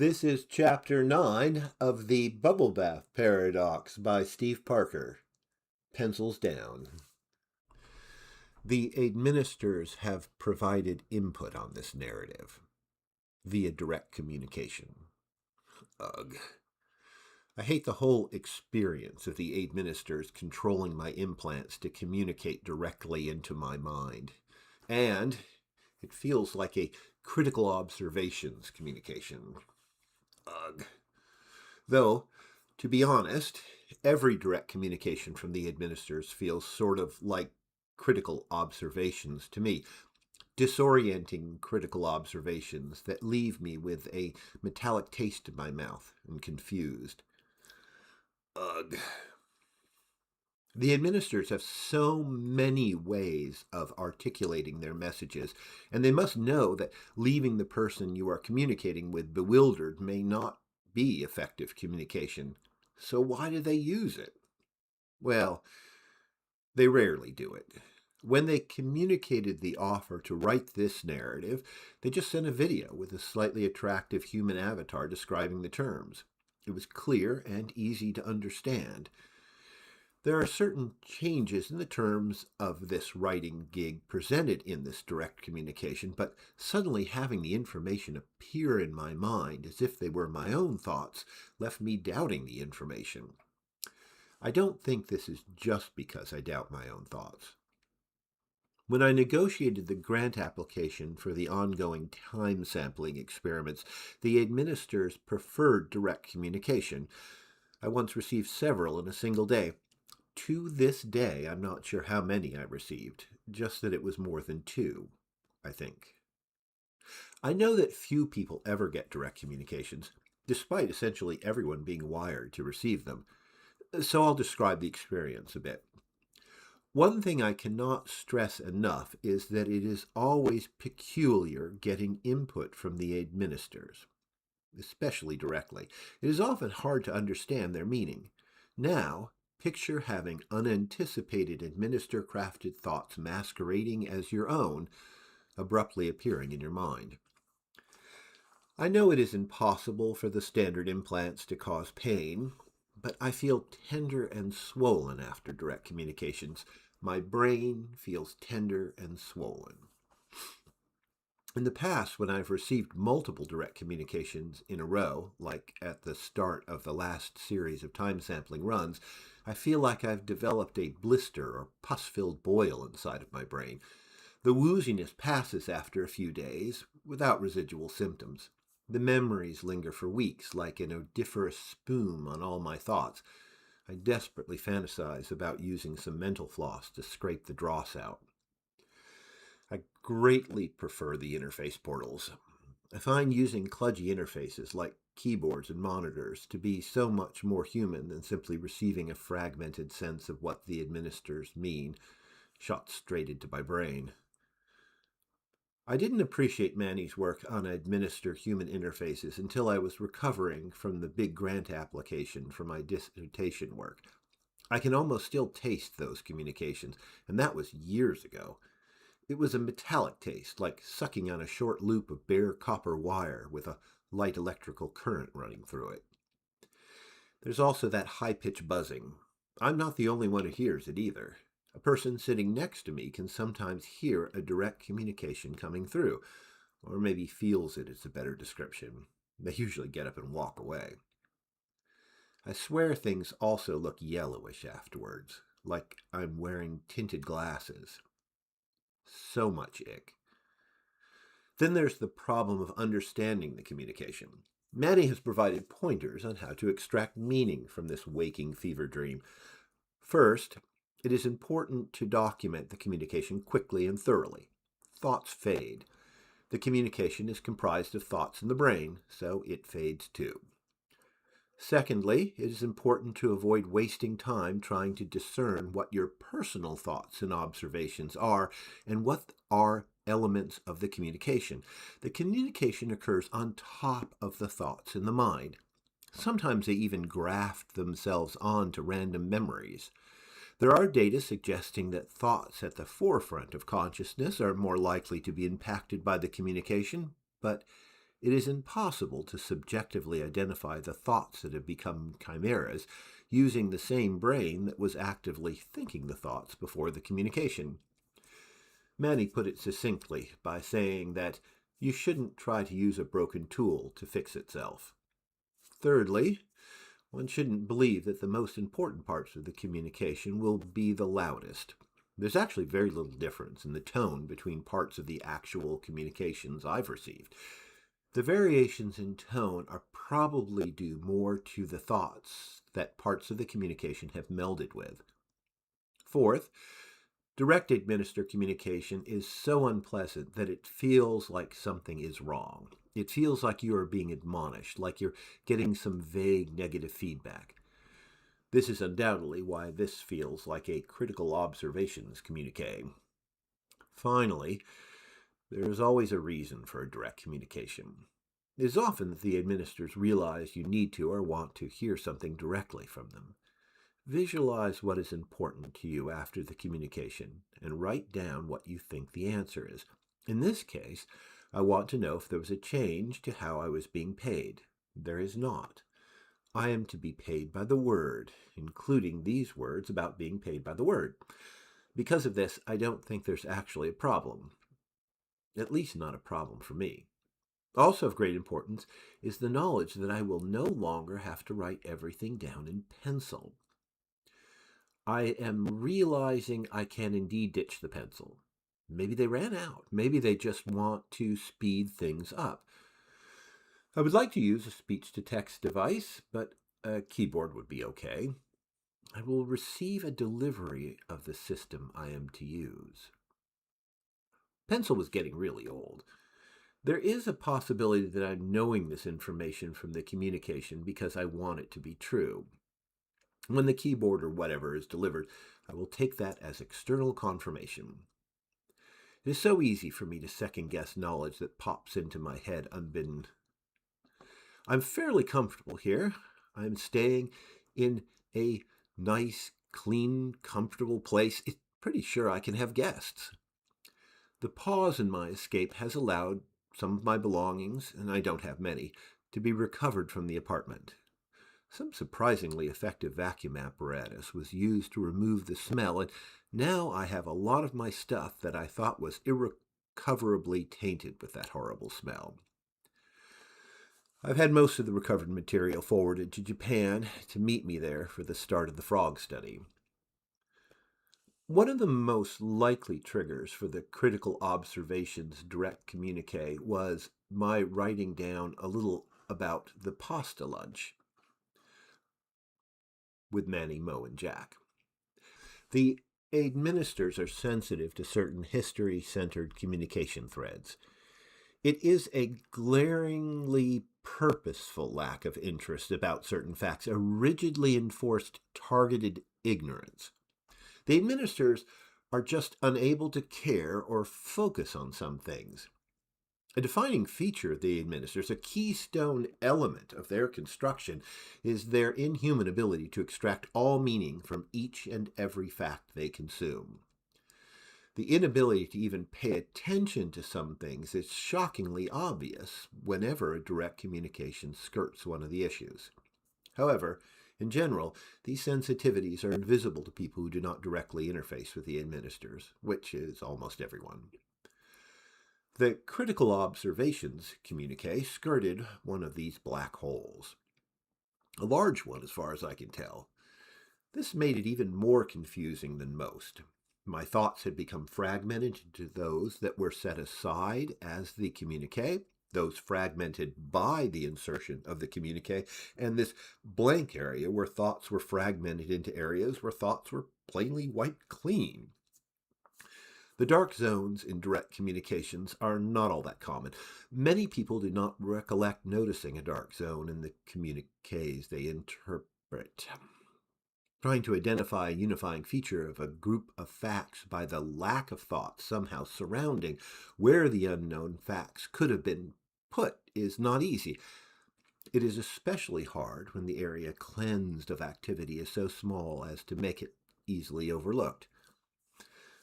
This is Chapter 9 of the Bubble Bath Paradox by Steve Parker. Pencils down. The administrators have provided input on this narrative via direct communication. Ugh. I hate the whole experience of the administrators controlling my implants to communicate directly into my mind. And it feels like a critical observations communication. Ugh. Though, to be honest, every direct communication from the administrators feels sort of like critical observations to me. Disorienting critical observations that leave me with a metallic taste in my mouth and confused. Ugh. The administrators have so many ways of articulating their messages, and they must know that leaving the person you are communicating with bewildered may not be effective communication. So why do they use it? Well, they rarely do it. When they communicated the offer to write this narrative, they just sent a video with a slightly attractive human avatar describing the terms. It was clear and easy to understand. There are certain changes in the terms of this writing gig presented in this direct communication, but suddenly having the information appear in my mind as if they were my own thoughts left me doubting the information. I don't think this is just because I doubt my own thoughts. When I negotiated the grant application for the ongoing time sampling experiments, the administrators preferred direct communication. I once received several in a single day. To this day, I'm not sure how many I received, just that it was more than 2, I think. I know that few people ever get direct communications, despite essentially everyone being wired to receive them, so I'll describe the experience a bit. One thing I cannot stress enough is that it is always peculiar getting input from the administrators, especially directly. It is often hard to understand their meaning. Now, picture having unanticipated administrator-crafted thoughts masquerading as your own, abruptly appearing in your mind. I know it is impossible for the standard implants to cause pain, but I feel tender and swollen after direct communications. My brain feels tender and swollen. In the past, when I've received multiple direct communications in a row, like at the start of the last series of time sampling runs, I feel like I've developed a blister or pus-filled boil inside of my brain. The wooziness passes after a few days, without residual symptoms. The memories linger for weeks, like an odoriferous spume on all my thoughts. I desperately fantasize about using some mental floss to scrape the dross out. I greatly prefer the interface portals. I find using kludgy interfaces like keyboards and monitors to be so much more human than simply receiving a fragmented sense of what the administrators mean, shot straight into my brain. I didn't appreciate Manny's work on administer human interfaces until I was recovering from the big grant application for my dissertation work. I can almost still taste those communications, and that was years ago. It was a metallic taste, like sucking on a short loop of bare copper wire with a light electrical current running through it. There's also that high-pitched buzzing. I'm not the only one who hears it either. A person sitting next to me can sometimes hear a direct communication coming through, or maybe feels it is a better description. They usually get up and walk away. I swear things also look yellowish afterwards, like I'm wearing tinted glasses. So much ick. Then there's the problem of understanding the communication. Manny has provided pointers on how to extract meaning from this waking fever dream. First, it is important to document the communication quickly and thoroughly. Thoughts fade. The communication is comprised of thoughts in the brain, so it fades too. Secondly, it is important to avoid wasting time trying to discern what your personal thoughts and observations are and what are elements of the communication. The communication occurs on top of the thoughts in the mind. Sometimes they even graft themselves onto random memories. There are data suggesting that thoughts at the forefront of consciousness are more likely to be impacted by the communication, but It is impossible to subjectively identify the thoughts that have become chimeras using the same brain that was actively thinking the thoughts before the communication. Manny put it succinctly by saying that you shouldn't try to use a broken tool to fix itself. Thirdly, one shouldn't believe that the most important parts of the communication will be the loudest. There's actually very little difference in the tone between parts of the actual communications I've received. The variations in tone are probably due more to the thoughts that parts of the communication have melded with. Fourth, direct administer communication is so unpleasant that it feels like something is wrong. It feels like you are being admonished, like you're getting some vague negative feedback. This is undoubtedly why this feels like a critical observations communique. Finally, there is always a reason for a direct communication. It is often that the administrators realize you need to or want to hear something directly from them. Visualize what is important to you after the communication and write down what you think the answer is. In this case, I want to know if there was a change to how I was being paid. There is not. I am to be paid by the word, including these words about being paid by the word. Because of this, I don't think there's actually a problem. At least not a problem for me. Also of great importance is the knowledge that I will no longer have to write everything down in pencil. I am realizing I can indeed ditch the pencil. Maybe they ran out. Maybe they just want to speed things up. I would like to use a speech-to-text device, but a keyboard would be okay. I will receive a delivery of the system I am to use. Pencil was getting really old. There is a possibility that I'm knowing this information from the communication because I want it to be true. When the keyboard or whatever is delivered, I will take that as external confirmation. It is so easy for me to second-guess knowledge that pops into my head unbidden. I'm fairly comfortable here. I'm staying in a nice, clean, comfortable place. It's pretty sure I can have guests. The pause in my escape has allowed some of my belongings, and I don't have many, to be recovered from the apartment. Some surprisingly effective vacuum apparatus was used to remove the smell, and now I have a lot of my stuff that I thought was irrecoverably tainted with that horrible smell. I've had most of the recovered material forwarded to Japan to meet me there for the start of the frog study. One of the most likely triggers for the critical observations direct communique was my writing down a little about the pasta lunch with Manny, Mo, and Jack. The administrators are sensitive to certain history-centered communication threads. It is a glaringly purposeful lack of interest about certain facts, a rigidly enforced targeted ignorance. The administrators are just unable to care or focus on some things. A defining feature of the administrators, a keystone element of their construction, is their inhuman ability to extract all meaning from each and every fact they consume. The inability to even pay attention to some things is shockingly obvious whenever a direct communication skirts one of the issues. However, in general, these sensitivities are invisible to people who do not directly interface with the administrators, which is almost everyone. The critical observations communique skirted one of these black holes. A large one, as far as I can tell. This made it even more confusing than most. My thoughts had become fragmented into those that were set aside as the communique, those fragmented by the insertion of the communique, and this blank area where thoughts were fragmented into areas where thoughts were plainly wiped clean. The dark zones in direct communications are not all that common. Many people do not recollect noticing a dark zone in the communiques they interpret. Trying to identify a unifying feature of a group of facts by the lack of thought somehow surrounding where the unknown facts could have been put is not easy. It is especially hard when the area cleansed of activity is so small as to make it easily overlooked.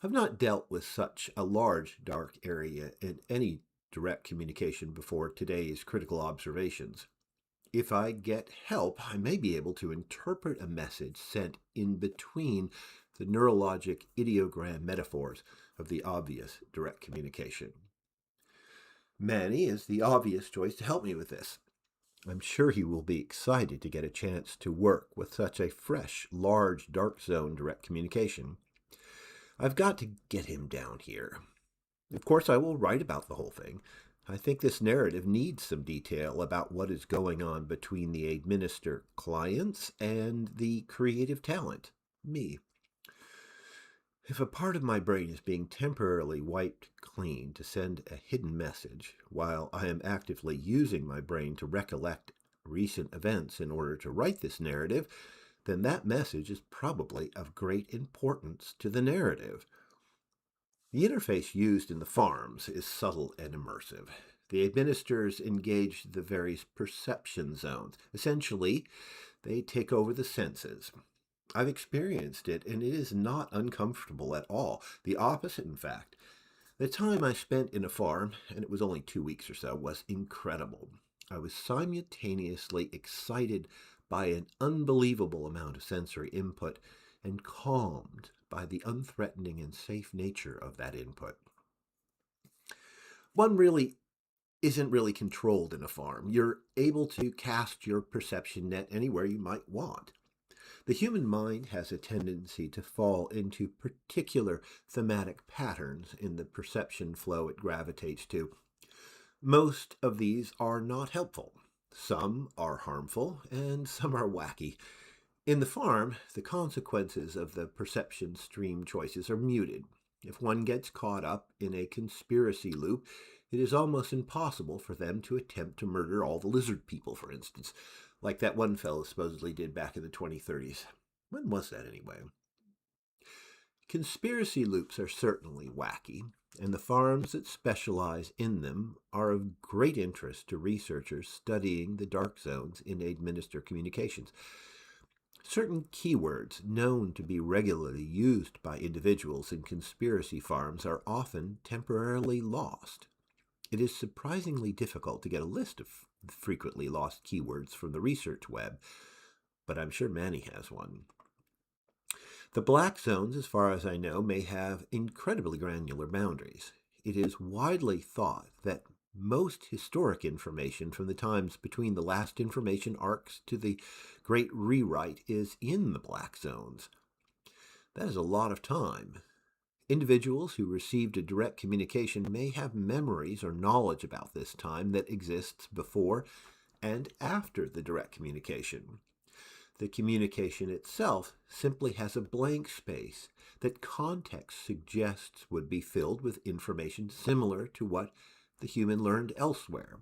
I've not dealt with such a large dark area in any direct communication before today's critical observations. If I get help, I may be able to interpret a message sent in between the neurologic ideogram metaphors of the obvious direct communication. Manny is the obvious choice to help me with this. I'm sure he will be excited to get a chance to work with such a fresh, large, dark zone direct communication. I've got to get him down here. Of course, I will write about the whole thing. I think this narrative needs some detail about what is going on between the administer clients and the creative talent, me. If a part of my brain is being temporarily wiped clean to send a hidden message, while I am actively using my brain to recollect recent events in order to write this narrative, then that message is probably of great importance to the narrative. The interface used in the farms is subtle and immersive. The administrators engage the various perception zones. Essentially, they take over the senses. I've experienced it, and it is not uncomfortable at all. The opposite, in fact. The time I spent in a farm, and it was only 2 weeks or so, was incredible. I was simultaneously excited by an unbelievable amount of sensory input and calmed by the unthreatening and safe nature of that input. One really isn't really controlled in a farm. You're able to cast your perception net anywhere you might want. The human mind has a tendency to fall into particular thematic patterns in the perception flow it gravitates to. Most of these are not helpful. Some are harmful, and some are wacky. In the farm, the consequences of the perception stream choices are muted. If one gets caught up in a conspiracy loop, it is almost impossible for them to attempt to murder all the lizard people, for instance, like that one fellow supposedly did back in the 2030s. When was that, anyway? Conspiracy loops are certainly wacky, and the farms that specialize in them are of great interest to researchers studying the dark zones in administer communications. Certain keywords known to be regularly used by individuals in conspiracy farms are often temporarily lost. It is surprisingly difficult to get a list of frequently lost keywords from the research web, but I'm sure Manny has one. The black zones, as far as I know, may have incredibly granular boundaries. It is widely thought that most historic information from the times between the last information arcs to the Great Rewrite is in the black zones. That is a lot of time. Individuals who received a direct communication may have memories or knowledge about this time that exists before and after the direct communication. The communication itself simply has a blank space that context suggests would be filled with information similar to what the human learned elsewhere.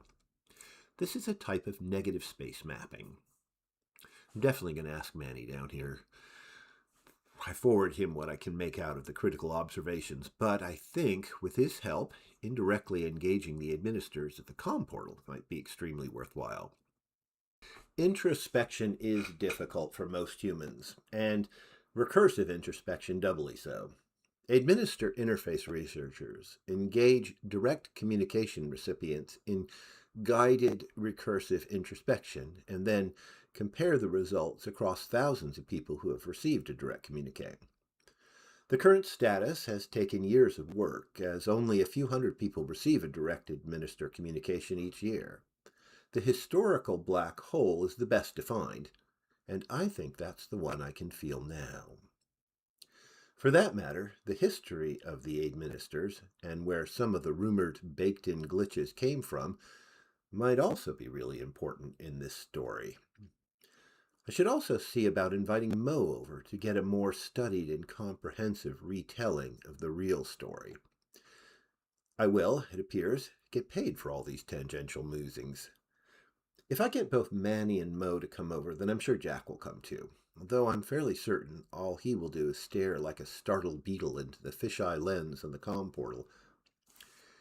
This is a type of negative space mapping. I'm definitely going to ask Manny down here. I forward him what I can make out of the critical observations, but I think with his help, indirectly engaging the administrators at the comm portal might be extremely worthwhile. Introspection is difficult for most humans, and recursive introspection doubly so. Administer interface researchers engage direct communication recipients in guided recursive introspection and then compare the results across thousands of people who have received a direct communique. The current status has taken years of work, as only a few hundred people receive a direct administer communication each year. The historical black hole is the best defined, and I think that's the one I can feel now. For that matter, the history of the administrators and where some of the rumored baked-in glitches came from might also be really important in this story. I should also see about inviting Mo over to get a more studied and comprehensive retelling of the real story. I will, it appears, get paid for all these tangential musings. If I get both Manny and Mo to come over, then I'm sure Jack will come too, although I'm fairly certain all he will do is stare like a startled beetle into the fisheye lens on the comm portal.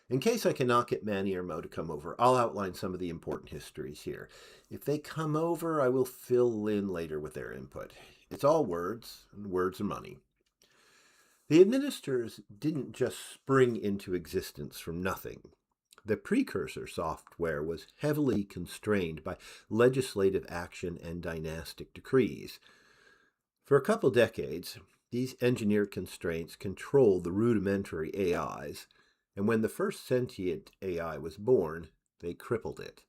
In case I cannot get Manny or Mo to come over, I'll outline some of the important histories here. If they come over, I will fill in later with their input. It's all words, and words are money. The administrators didn't just spring into existence from nothing. The precursor software was heavily constrained by legislative action and dynastic decrees. For a couple decades, these engineered constraints controlled the rudimentary AIs, and when the first sentient AI was born, they crippled it.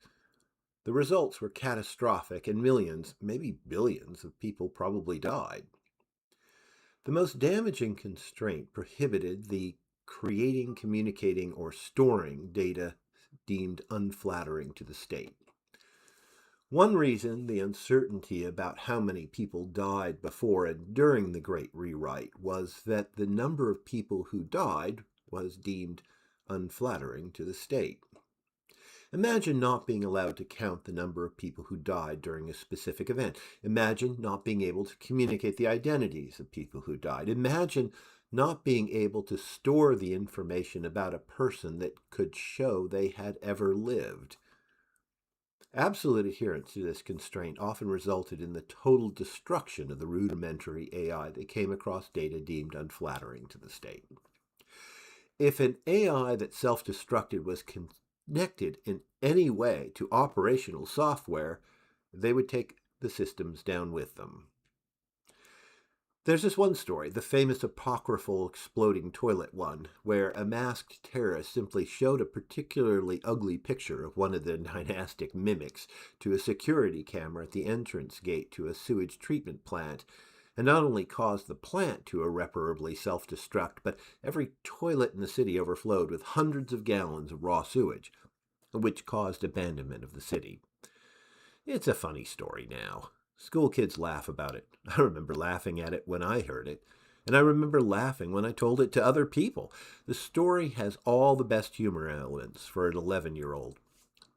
The results were catastrophic, and millions, maybe billions, of people probably died. The most damaging constraint prohibited the creating, communicating, or storing data deemed unflattering to the state. One reason the uncertainty about how many people died before and during the Great Rewrite was that the number of people who died was deemed unflattering to the state. Imagine not being allowed to count the number of people who died during a specific event. Imagine not being able to communicate the identities of people who died. Imagine not being able to store the information about a person that could show they had ever lived. Absolute adherence to this constraint often resulted in the total destruction of the rudimentary AI that came across data deemed unflattering to the state. If an AI that self-destructed was connected in any way to operational software, they would take the systems down with them. There's this one story, the famous apocryphal exploding toilet one, where a masked terrorist simply showed a particularly ugly picture of one of the dynastic mimics to a security camera at the entrance gate to a sewage treatment plant, and not only caused the plant to irreparably self-destruct, but every toilet in the city overflowed with hundreds of gallons of raw sewage, which caused abandonment of the city. It's a funny story now. School kids laugh about it. I remember laughing at it when I heard it, and I remember laughing when I told it to other people. The story has all the best humor elements for an 11-year-old.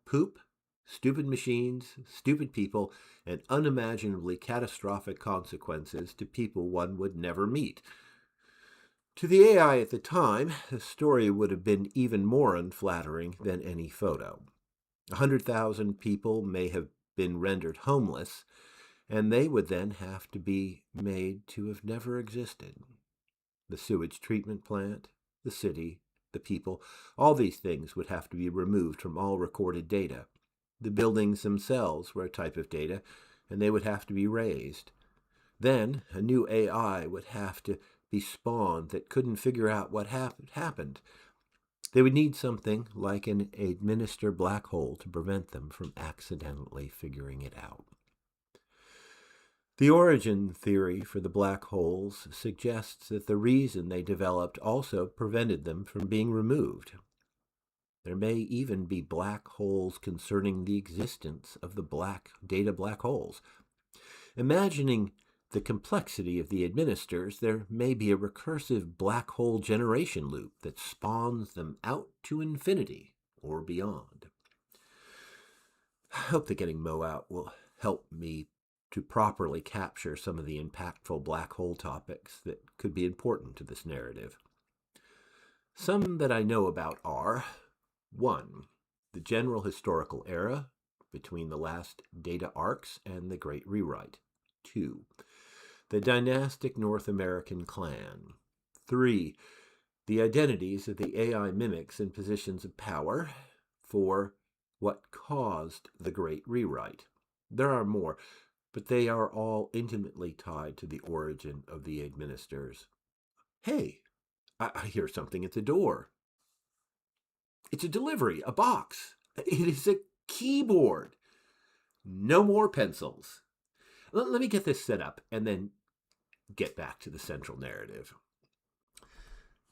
Poop, stupid machines, stupid people, and unimaginably catastrophic consequences to people one would never meet. To the AI at the time, the story would have been even more unflattering than any photo. 100,000 people may have been rendered homeless, and they would then have to be made to have never existed. The sewage treatment plant, the city, the people, all these things would have to be removed from all recorded data. The buildings themselves were a type of data, and they would have to be raised. Then a new AI would have to be spawned that couldn't figure out what happened. They would need something like an administer black hole to prevent them from accidentally figuring it out. The origin theory for the black holes suggests that the reason they developed also prevented them from being removed. There may even be black holes concerning the existence of the data black holes. Imagining the complexity of the administers, there may be a recursive black hole generation loop that spawns them out to infinity or beyond. I hope that getting Mo out will help me to properly capture some of the impactful black hole topics that could be important to this narrative. Some that I know about are: 1. The general historical era between the last data arcs and the Great Rewrite. 2. The dynastic North American clan. 3. The identities of the AI mimics in positions of power. 4. What caused the Great Rewrite. There are more, but they are all intimately tied to the origin of the administers. Hey, I hear something at the door. It's a delivery, a box. It is a keyboard. No more pencils. Let me get this set up and then get back to the central narrative.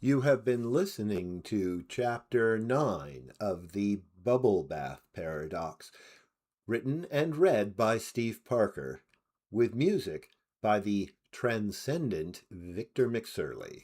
You have been listening to Chapter 9 of the Bubble Bath Paradox, written and read by Steve Parker, with music by the transcendent Victor McSurley.